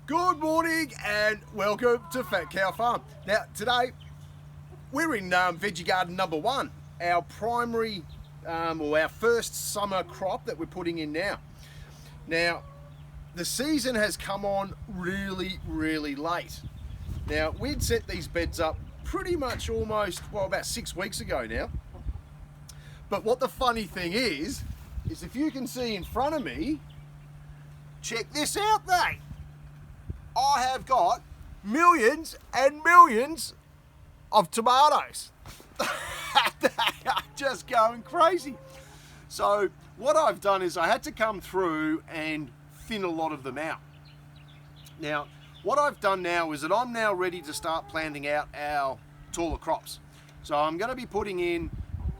Good morning and welcome to Fat Cow Farm. Now today we're in Veggie Garden number 1, our primary or our first summer crop that we're putting in now. Now the season has come on really late. Now we'd set these beds up pretty much about 6 weeks ago now. But what the funny thing is if you can see in front of me, check this out, mate. I have got millions and millions of tomatoes. They are just going crazy. So what I've done is I had to come through and thin a lot of them out. Now, what I've done now is that I'm now ready to start planting out our taller crops. So I'm going to be putting in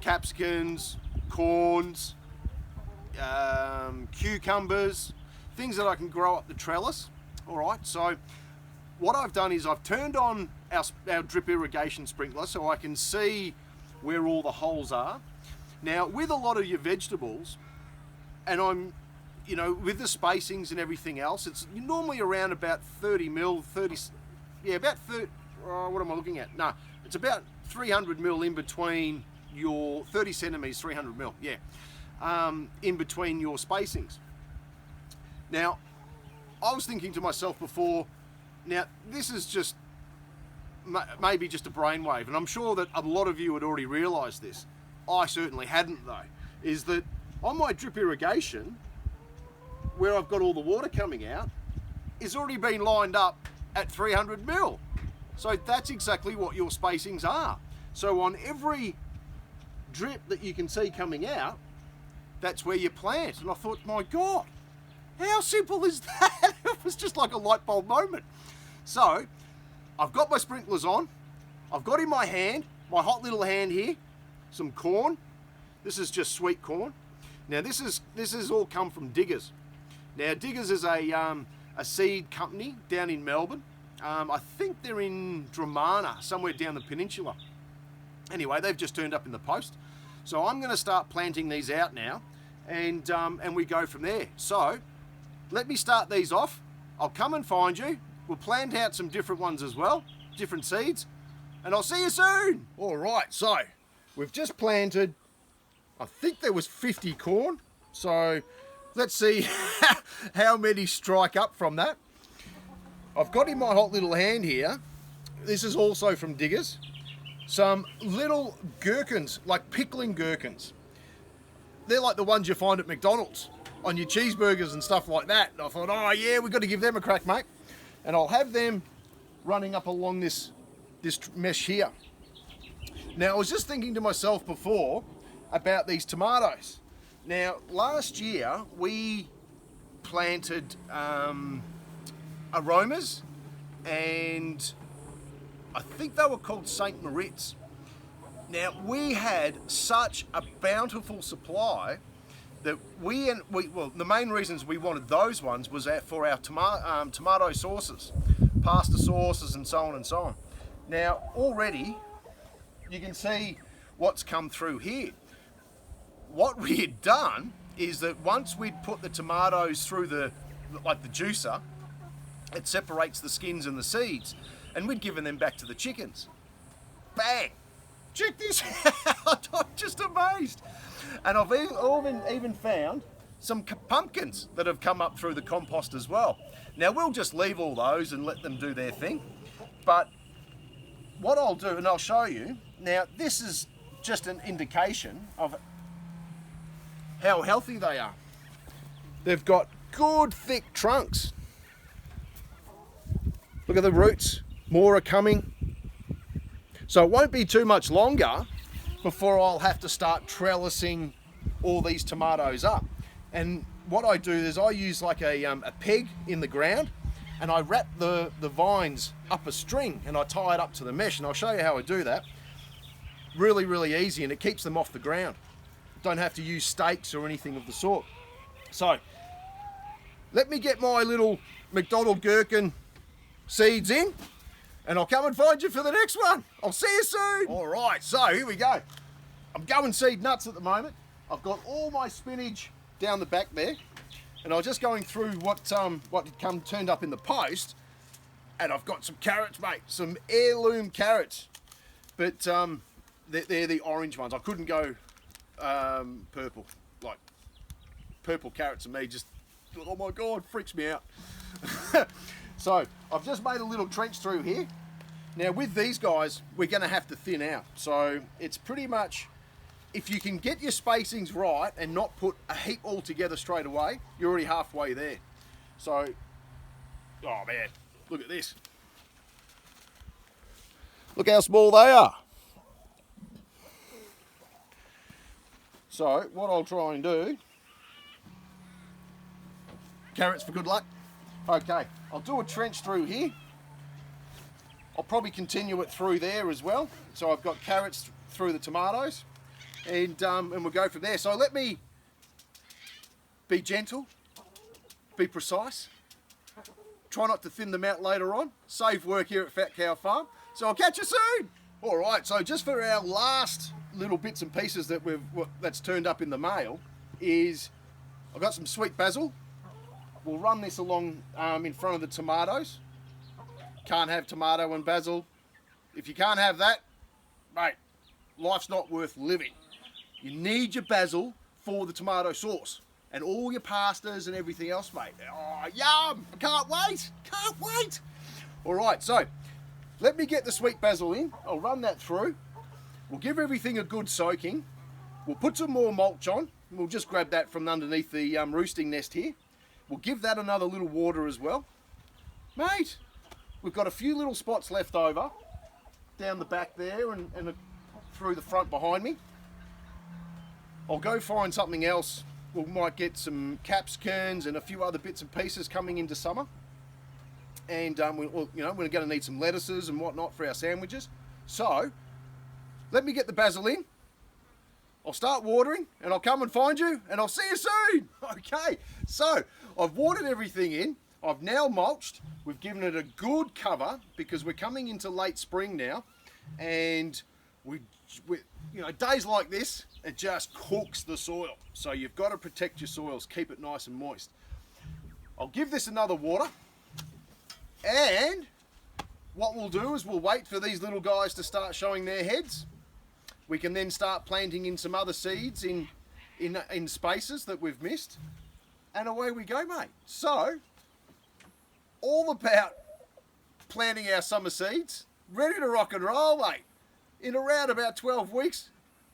capsicums, corns, cucumbers, things that I can grow up the trellis. All right, so what I've done is I've turned on our drip irrigation sprinkler so I can see where all the holes are. Now, with a lot of your vegetables, and with the spacings and everything else, it's normally around about 30 mil, what am I looking at? No, it's about 300 mil in between your 30 centimeters, 300 mil, in between your spacings. Now, I was thinking to myself before, now this is just maybe just a brainwave, and I'm sure that a lot of you had already realised this. I certainly hadn't though, is that on my drip irrigation, where I've got all the water coming out, is already been lined up at 300 mil. So that's exactly what your spacings are. So on every drip that you can see coming out, that's where you plant. And I thought, my God, how simple is that? It was just like a light bulb moment. So I've got my sprinklers on. I've got in my hand, my hot little hand here, some corn. This is just sweet corn. Now this is all come from Diggers. Now Diggers is a seed company down in Melbourne. I think they're in Dramana, somewhere down the peninsula. Anyway, they've just turned up in the post. So I'm going to start planting these out now, and we go from there. So let me start these off. I'll come and find you. We'll plant out some different ones as well, different seeds, and I'll see you soon. All right, so we've just planted, I think there was 50 corn. So let's see how many strike up from that. I've got in my hot little hand here, this is also from Diggers, some little gherkins, like pickling gherkins. They're like the ones you find at McDonald's on your cheeseburgers and stuff like that. And I thought, oh yeah, we've got to give them a crack, mate. And I'll have them running up along this mesh here. Now, I was just thinking to myself before about these tomatoes. Now, last year we planted aromas, and I think they were called St. Moritz. Now, we had such a bountiful supply that the main reasons we wanted those ones was for our tomato sauces, pasta sauces, and so on and so on. Now, already you can see what's come through here. What we had done is that once we'd put the tomatoes through the juicer, it separates the skins and the seeds, and we'd given them back to the chickens. Bang! Check this out! I'm just amazed. And I've even found some pumpkins that have come up through the compost as well. Now we'll just leave all those and let them do their thing. But what I'll do, and I'll show you, now this is just an indication of how healthy they are. They've got good thick trunks. Look at the roots, more are coming. So it won't be too much longer before I'll have to start trellising all these tomatoes up. And what I do is I use like a peg in the ground, and I wrap the vines up a string and I tie it up to the mesh, and I'll show you how I do that. Really easy, and it keeps them off the ground. Don't have to use stakes or anything of the sort. So let me get my little McDonald gherkin seeds in, and I'll come and find you for the next one. I'll see you soon. All right, so here we go. I'm going seed nuts at the moment. I've got all my spinach down the back there, And I was just going through what had turned up in the post, and I've got some carrots, mate. Some heirloom carrots, but they're the orange ones. I couldn't go purple. Like purple carrots to me just, oh my god, freaks me out. So I've just made a little trench through here. Now with these guys, we're going to have to thin out. So it's pretty much, if you can get your spacings right and not put a heap all together straight away, you're already halfway there. So, oh man, look at this. Look how small they are. So what I'll try and do, carrots for good luck. Okay, I'll do a trench through here. I'll probably continue it through there as well. So I've got carrots through the tomatoes, and we'll go from there. So let me be gentle, be precise. Try not to thin them out later on. Save work here at Fat Cow Farm. So I'll catch you soon. All right, so just for our last little bits and pieces that's turned up in the mail is I've got some sweet basil. We'll run this along in front of the tomatoes. Can't have tomato and basil. If you can't have that, mate, life's not worth living. You need your basil for the tomato sauce and all your pastas and everything else, mate. Oh, yum! I can't wait! Can't wait! All right, so let me get the sweet basil in. I'll run that through. We'll give everything a good soaking. We'll put some more mulch on. We'll just grab that from underneath the roosting nest here. We'll give that another little water as well. Mate, we've got a few little spots left over down the back there and through the front behind me. I'll go find something else. We might get some capsicums and a few other bits and pieces coming into summer. And we're going to need some lettuces and whatnot for our sandwiches. So let me get the basil in. I'll start watering and I'll come and find you and I'll see you soon. Okay, so I've watered everything in. I've now mulched. We've given it a good cover because we're coming into late spring now, and we days like this, it just cooks the soil. So you've got to protect your soils, keep it nice and moist. I'll give this another water, and what we'll do is we'll wait for these little guys to start showing their heads. We can then start planting in some other seeds in spaces that we've missed, and away we go, mate. So all about planting our summer seeds, ready to rock and roll, mate. In around about 12 weeks,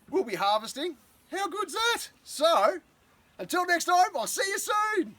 we'll be harvesting. How good's that? So, until next time, I'll see you soon.